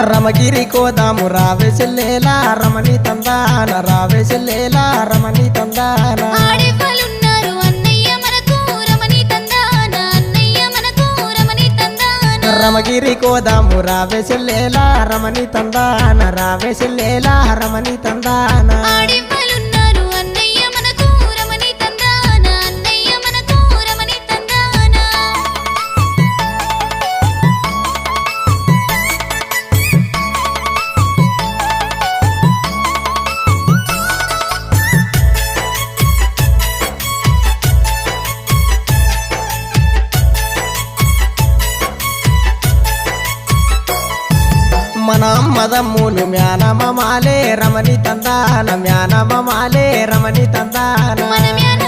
రమగిరి కోదాము రావే చెల్లేలా రమణి తందాన రావే చెల్లేలా రమణి తందాన ఆడేవాళ్ళున్నారు అన్నయ్య మనకు రమణి తందాన అన్నయ్య మనకు రమణి తందాన రమగిరి కోదాము రావే చెల్లేలా రమణి తందాన రావే చెల్లేలా రమణి తందాన ఆడేవాళ్ళున్నారు అన్నయ్య మనకు రమణి తందాన అన్నయ్య మనకు రమణి తందాన మన మదమ్ములు మ్యానమాలే రమణి తందాన మ్యానమాలే రమణి తందాన మన మ్యాన